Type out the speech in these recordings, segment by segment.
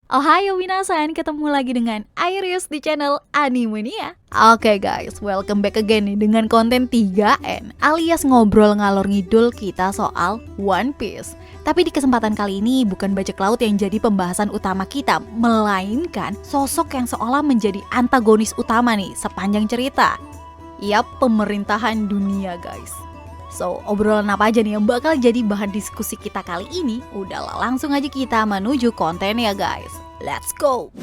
Ohayo minasan, ketemu lagi dengan Iris di channel Animania. Oke guys, welcome back again nih dengan konten 3N alias ngobrol ngalor ngidul kita soal One Piece. Tapi di kesempatan kali ini bukan bajak laut yang jadi pembahasan utama kita, melainkan sosok yang seolah menjadi antagonis utama nih sepanjang cerita. Yap, pemerintahan dunia guys. So, obrolan apa aja nih yang bakal jadi bahan diskusi kita kali ini? Udahlah, langsung aja kita menuju konten ya guys. Let's go!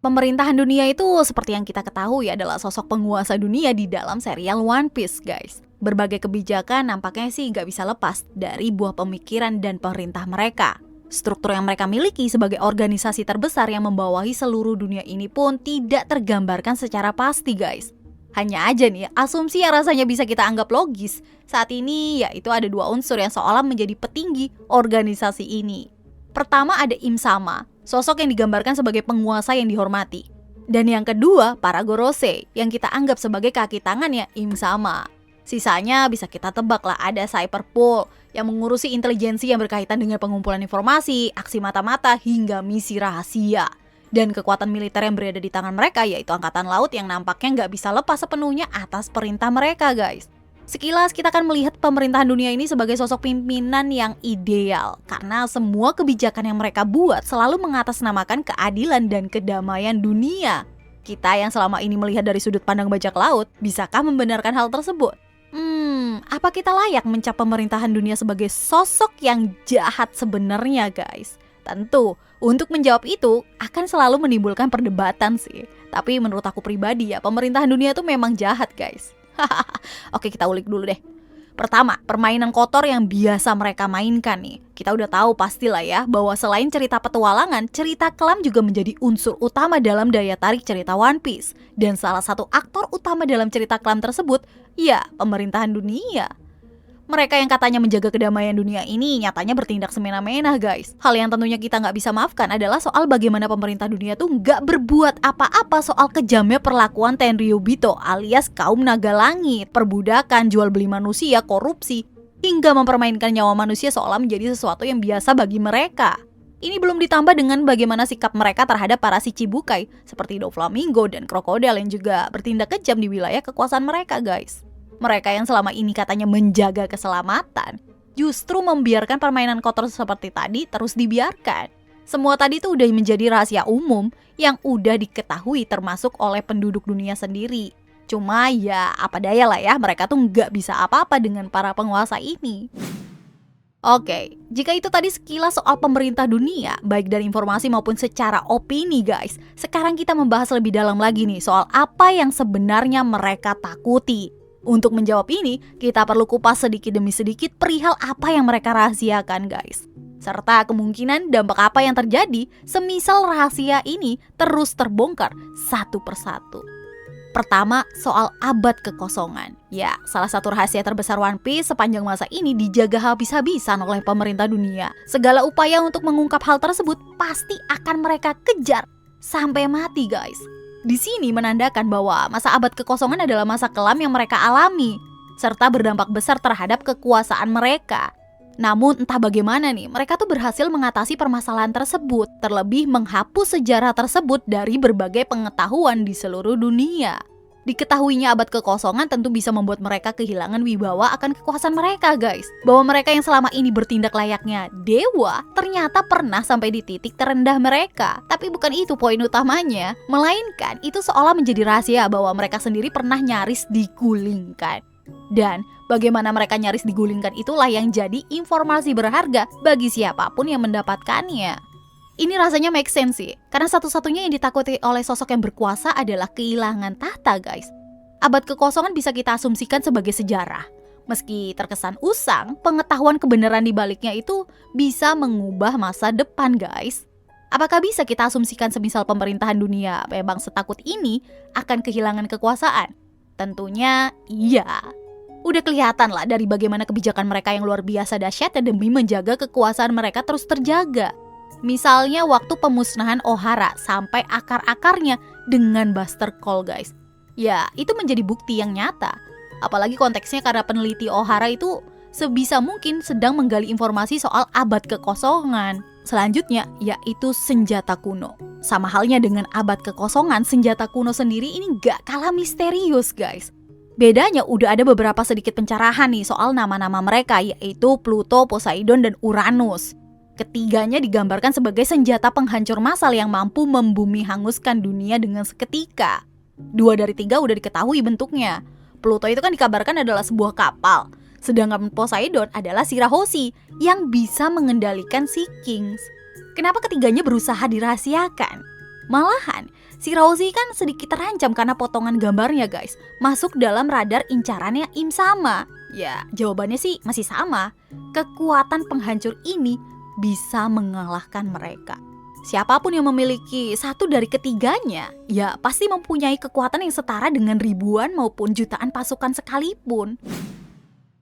Pemerintahan dunia itu seperti yang kita ketahui adalah sosok penguasa dunia di dalam serial One Piece guys. Berbagai kebijakan nampaknya sih gak bisa lepas dari buah pemikiran dan pemerintah mereka. Struktur yang mereka miliki sebagai organisasi terbesar yang membawahi seluruh dunia ini pun tidak tergambarkan secara pasti guys. Hanya aja nih, asumsi yang rasanya bisa kita anggap logis saat ini yaitu ada dua unsur yang seolah menjadi petinggi organisasi ini. Pertama ada Im Sama, sosok yang digambarkan sebagai penguasa yang dihormati. Dan yang kedua, para Gorosei, yang kita anggap sebagai kaki tangannya Im Sama. Sisanya bisa kita tebak lah, ada Cyberpol yang mengurusi intelijensi yang berkaitan dengan pengumpulan informasi, aksi mata-mata, hingga misi rahasia. Dan kekuatan militer yang berada di tangan mereka yaitu Angkatan Laut yang nampaknya nggak bisa lepas sepenuhnya atas perintah mereka guys. Sekilas kita akan melihat pemerintahan dunia ini sebagai sosok pimpinan yang ideal karena semua kebijakan yang mereka buat selalu mengatasnamakan keadilan dan kedamaian dunia. Kita yang selama ini melihat dari sudut pandang bajak laut, bisakah membenarkan hal tersebut? Apa kita layak mencap pemerintahan dunia sebagai sosok yang jahat sebenarnya guys? Tentu, untuk menjawab itu akan selalu menimbulkan perdebatan sih. Tapi menurut aku pribadi ya, pemerintahan dunia tuh memang jahat guys. Oke, kita ulik dulu deh. Pertama, permainan kotor yang biasa mereka mainkan nih. Kita udah tahu pastilah ya bahwa selain cerita petualangan, cerita kelam juga menjadi unsur utama dalam daya tarik cerita One Piece. Dan salah satu aktor utama dalam cerita kelam tersebut, ya pemerintahan dunia. Mereka yang katanya menjaga kedamaian dunia ini nyatanya bertindak semena-mena guys. Hal yang tentunya kita nggak bisa maafkan adalah soal bagaimana pemerintah dunia tuh nggak berbuat apa-apa soal kejamnya perlakuan Tenryubito alias kaum naga langit, perbudakan, jual beli manusia, korupsi, hingga mempermainkan nyawa manusia seolah menjadi sesuatu yang biasa bagi mereka. Ini belum ditambah dengan bagaimana sikap mereka terhadap para Shichibukai seperti Doflamingo dan Krokodil yang juga bertindak kejam di wilayah kekuasaan mereka guys. Mereka yang selama ini katanya menjaga keselamatan, justru membiarkan permainan kotor seperti tadi terus dibiarkan. Semua tadi tuh udah menjadi rahasia umum yang udah diketahui termasuk oleh penduduk dunia sendiri. Cuma ya apa daya lah ya, mereka tuh nggak bisa apa-apa dengan para penguasa ini. Oke, jika itu tadi sekilas soal pemerintah dunia, baik dari informasi maupun secara opini guys. Sekarang kita membahas lebih dalam lagi nih soal apa yang sebenarnya mereka takuti. Untuk menjawab ini, kita perlu kupas sedikit demi sedikit perihal apa yang mereka rahasiakan guys. Serta kemungkinan dampak apa yang terjadi semisal rahasia ini terus terbongkar satu persatu. Pertama, soal abad kekosongan. Ya, salah satu rahasia terbesar One Piece sepanjang masa ini dijaga habis-habisan oleh pemerintah dunia. Segala upaya untuk mengungkap hal tersebut pasti akan mereka kejar sampai mati guys. Di sini menandakan bahwa masa abad kekosongan adalah masa kelam yang mereka alami, serta berdampak besar terhadap kekuasaan mereka. Namun entah bagaimana nih, mereka tuh berhasil mengatasi permasalahan tersebut, terlebih menghapus sejarah tersebut dari berbagai pengetahuan di seluruh dunia. Diketahuinya abad kekosongan tentu bisa membuat mereka kehilangan wibawa akan kekuasaan mereka guys. Bahwa mereka yang selama ini bertindak layaknya dewa ternyata pernah sampai di titik terendah mereka. Tapi bukan itu poin utamanya, melainkan itu seolah menjadi rahasia bahwa mereka sendiri pernah nyaris digulingkan. Dan bagaimana mereka nyaris digulingkan itulah yang jadi informasi berharga bagi siapapun yang mendapatkannya. Ini rasanya make sense sih, karena satu-satunya yang ditakuti oleh sosok yang berkuasa adalah kehilangan tahta guys. Abad kekosongan bisa kita asumsikan sebagai sejarah. Meski terkesan usang, pengetahuan kebenaran di baliknya itu bisa mengubah masa depan guys. Apakah bisa kita asumsikan semisal pemerintahan dunia memang setakut ini akan kehilangan kekuasaan? Tentunya iya. Udah kelihatan lah dari bagaimana kebijakan mereka yang luar biasa dahsyat demi menjaga kekuasaan mereka terus terjaga. Misalnya waktu pemusnahan Ohara sampai akar-akarnya dengan Buster Call guys. Ya, itu menjadi bukti yang nyata. Apalagi konteksnya karena peneliti Ohara itu sebisa mungkin sedang menggali informasi soal abad kekosongan. Selanjutnya yaitu senjata kuno. Sama halnya dengan abad kekosongan, senjata kuno sendiri ini gak kalah misterius guys. Bedanya udah ada beberapa sedikit pencerahan nih soal nama-nama mereka, yaitu Pluto, Poseidon, dan Uranus. Ketiganya digambarkan sebagai senjata penghancur massal yang mampu membumi hanguskan dunia dengan seketika. 2 dari 3 udah diketahui bentuknya. Pluto itu kan dikabarkan adalah sebuah kapal. Sedangkan Poseidon adalah Shirahoshi yang bisa mengendalikan Sea Kings. Kenapa ketiganya berusaha dirahasiakan? Malahan, Shirahoshi kan sedikit terancam karena potongan gambarnya guys masuk dalam radar incarannya Im Sama. Ya, jawabannya sih masih sama. Kekuatan penghancur ini bisa mengalahkan mereka. Siapapun yang memiliki satu dari ketiganya, ya pasti mempunyai kekuatan yang setara dengan ribuan maupun jutaan pasukan sekalipun.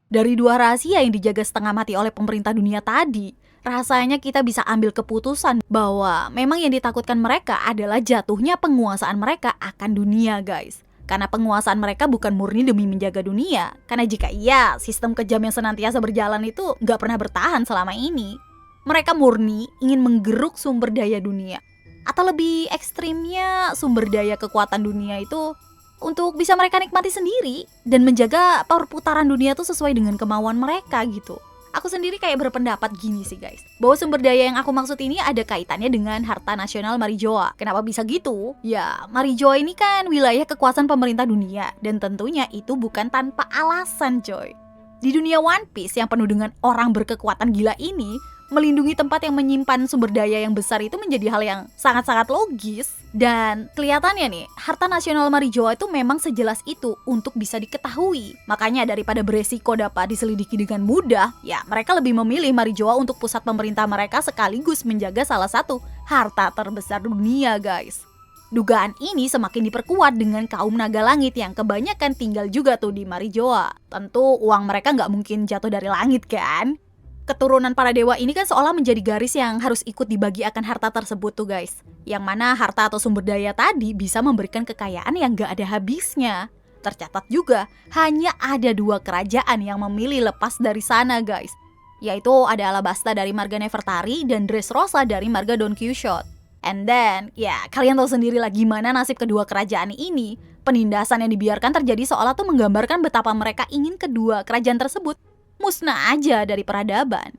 Dari 2 rahasia yang dijaga setengah mati oleh pemerintah dunia tadi, rasanya kita bisa ambil keputusan bahwa memang yang ditakutkan mereka adalah jatuhnya penguasaan mereka akan dunia guys. Karena penguasaan mereka bukan murni demi menjaga dunia. Karena jika iya, sistem kejam yang senantiasa berjalan itu nggak pernah bertahan selama ini. Mereka murni ingin menggeruk sumber daya dunia. Atau lebih ekstrimnya, sumber daya kekuatan dunia itu untuk bisa mereka nikmati sendiri dan menjaga perputaran dunia tuh sesuai dengan kemauan mereka gitu. Aku sendiri kayak berpendapat gini sih guys, bahwa sumber daya yang aku maksud ini ada kaitannya dengan harta nasional Marijoa. Kenapa bisa gitu? Ya, Marijoa ini kan wilayah kekuasaan pemerintah dunia dan tentunya itu bukan tanpa alasan coy. Di dunia One Piece yang penuh dengan orang berkekuatan gila ini, melindungi tempat yang menyimpan sumber daya yang besar itu menjadi hal yang sangat-sangat logis. Dan kelihatannya nih, harta nasional Marijoa itu memang sejelas itu untuk bisa diketahui. Makanya daripada beresiko dapat diselidiki dengan mudah, ya mereka lebih memilih Marijoa untuk pusat pemerintah mereka sekaligus menjaga salah satu harta terbesar dunia guys. Dugaan ini semakin diperkuat dengan kaum naga langit yang kebanyakan tinggal juga tuh di Marijoa. Tentu uang mereka nggak mungkin jatuh dari langit kan? Keturunan para dewa ini kan seolah menjadi garis yang harus ikut dibagi akan harta tersebut tuh guys. Yang mana harta atau sumber daya tadi bisa memberikan kekayaan yang gak ada habisnya. Tercatat juga hanya ada 2 kerajaan yang memilih lepas dari sana guys. Yaitu ada Alabasta dari marga Nefertari dan Dressrosa dari marga Don Quixote. And then, ya kalian tahu sendirilah gimana nasib kedua kerajaan ini. Penindasan yang dibiarkan terjadi seolah tuh menggambarkan betapa mereka ingin kedua kerajaan tersebut musnah aja dari peradaban.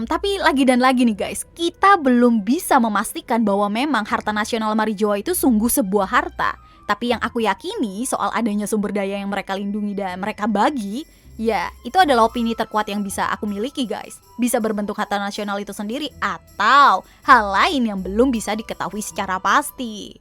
Tapi lagi dan lagi nih guys, kita belum bisa memastikan bahwa memang harta nasional Marijoa itu sungguh sebuah harta. Tapi yang aku yakini soal adanya sumber daya yang mereka lindungi dan mereka bagi, ya itu adalah opini terkuat yang bisa aku miliki guys. Bisa berbentuk harta nasional itu sendiri atau hal lain yang belum bisa diketahui secara pasti.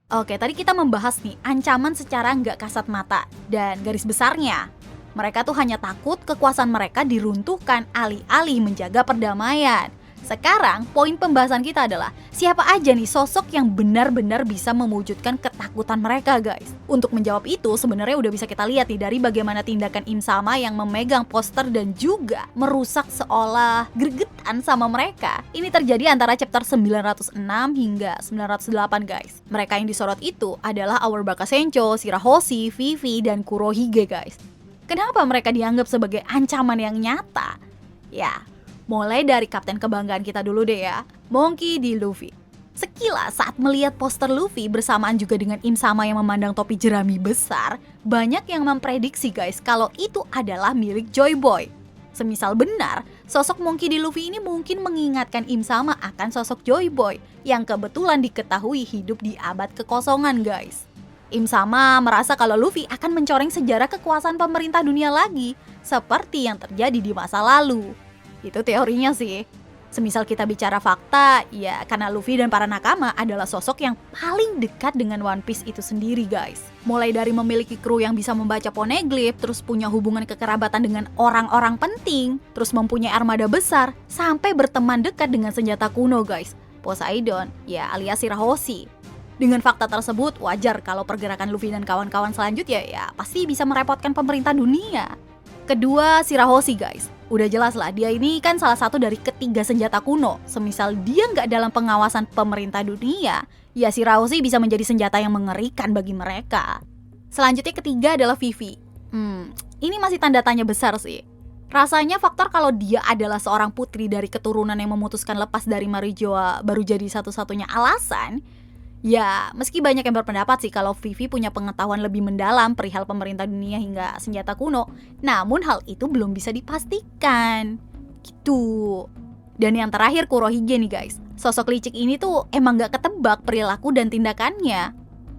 Oke, tadi kita membahas nih ancaman secara nggak kasat mata dan garis besarnya. Mereka tuh hanya takut kekuasaan mereka diruntuhkan alih-alih menjaga perdamaian. Sekarang poin pembahasan kita adalah siapa aja nih sosok yang benar-benar bisa mewujudkan ketakutan mereka guys. Untuk menjawab itu sebenarnya udah bisa kita lihat nih dari bagaimana tindakan Im Sama yang memegang poster dan juga merusak seolah gregetan sama mereka. Ini terjadi antara chapter 906 hingga 908 guys. Mereka yang disorot itu adalah Our Bakasencho, Shirahoshi, Vivi, dan Kurohige guys. Kenapa mereka dianggap sebagai ancaman yang nyata? Ya, mulai dari kapten kebanggaan kita dulu deh ya, Monkey D. Luffy. Sekilas saat melihat poster Luffy bersamaan juga dengan Im Sama yang memandang topi jerami besar, banyak yang memprediksi guys kalau itu adalah milik Joy Boy. Semisal benar, sosok Monkey D. Luffy ini mungkin mengingatkan Im Sama akan sosok Joy Boy yang kebetulan diketahui hidup di abad kekosongan guys. Im Sama merasa kalau Luffy akan mencoreng sejarah kekuasaan pemerintah dunia lagi, seperti yang terjadi di masa lalu. Itu teorinya sih. Semisal kita bicara fakta, ya karena Luffy dan para nakama adalah sosok yang paling dekat dengan One Piece itu sendiri guys. Mulai dari memiliki kru yang bisa membaca poneglyph, terus punya hubungan kekerabatan dengan orang-orang penting, terus mempunyai armada besar, sampai berteman dekat dengan senjata kuno guys. Poseidon, ya alias Shirahoshi. Dengan fakta tersebut, wajar kalau pergerakan Luffy dan kawan-kawan selanjutnya ya pasti bisa merepotkan pemerintah dunia. Kedua, Shirahoshi guys. Udah jelas lah, dia ini kan salah satu dari ketiga senjata kuno. Semisal dia nggak dalam pengawasan pemerintah dunia, ya Shirahoshi bisa menjadi senjata yang mengerikan bagi mereka. Selanjutnya ketiga adalah Vivi. Ini masih tanda tanya besar sih. Rasanya faktor kalau dia adalah seorang putri dari keturunan yang memutuskan lepas dari Marijoa baru jadi satu-satunya alasan. Ya, meski banyak yang berpendapat sih kalau Vivi punya pengetahuan lebih mendalam perihal pemerintah dunia hingga senjata kuno, namun hal itu belum bisa dipastikan. Gitu. Dan yang terakhir Kurohige nih guys. Sosok licik ini tuh emang gak ketebak perilaku dan tindakannya.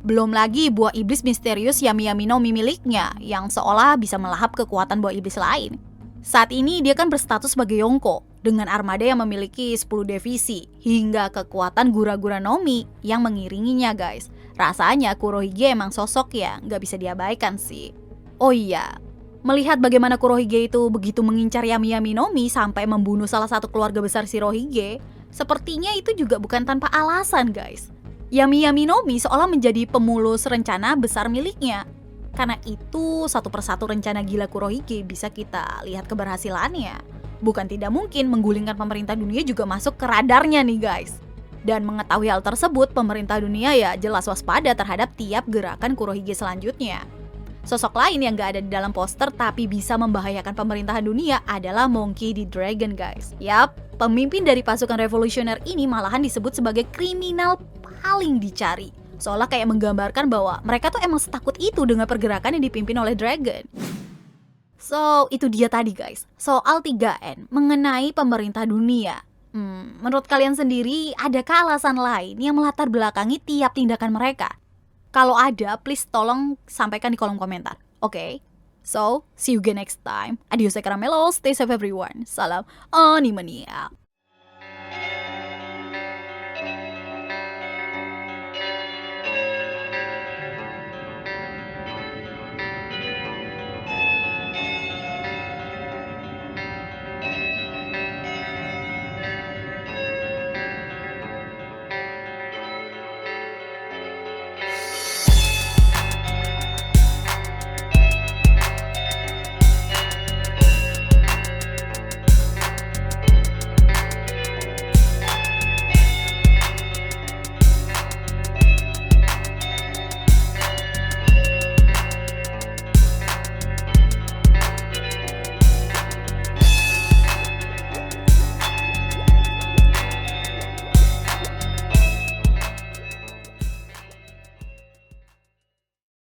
Belum lagi buah iblis misterius Yami Yami no Mi miliknya yang seolah bisa melahap kekuatan buah iblis lain. Saat ini dia kan berstatus sebagai Yonko dengan armada yang memiliki 10 divisi hingga kekuatan Gura-Gura no Mi yang mengiringinya guys. Rasanya Kurohige emang sosok ya nggak bisa diabaikan sih. Oh iya, melihat bagaimana Kurohige itu begitu mengincar Yami Yami no Mi sampai membunuh salah satu keluarga besar Shirohige, sepertinya itu juga bukan tanpa alasan guys. Yami Yami no Mi seolah menjadi pemulus rencana besar miliknya. Karena itu satu persatu rencana gila Kurohige bisa kita lihat keberhasilannya. Bukan tidak mungkin menggulingkan pemerintah dunia juga masuk ke radarnya nih guys. Dan mengetahui hal tersebut, pemerintah dunia ya jelas waspada terhadap tiap gerakan Kurohige selanjutnya. Sosok lain yang gak ada di dalam poster tapi bisa membahayakan pemerintahan dunia adalah Monkey D. Dragon guys. Yap, pemimpin dari pasukan revolusioner ini malahan disebut sebagai kriminal paling dicari. Seolah kayak menggambarkan bahwa mereka tuh emang setakut itu dengan pergerakan yang dipimpin oleh Dragon. So, itu dia tadi guys, soal 3N mengenai pemerintah dunia. Menurut kalian sendiri, adakah alasan lain yang melatar belakangi tiap tindakan mereka? Kalau ada, please tolong sampaikan di kolom komentar, oke? So, see you again next time. Adios, Caramelo, stay safe everyone. Salam Animania.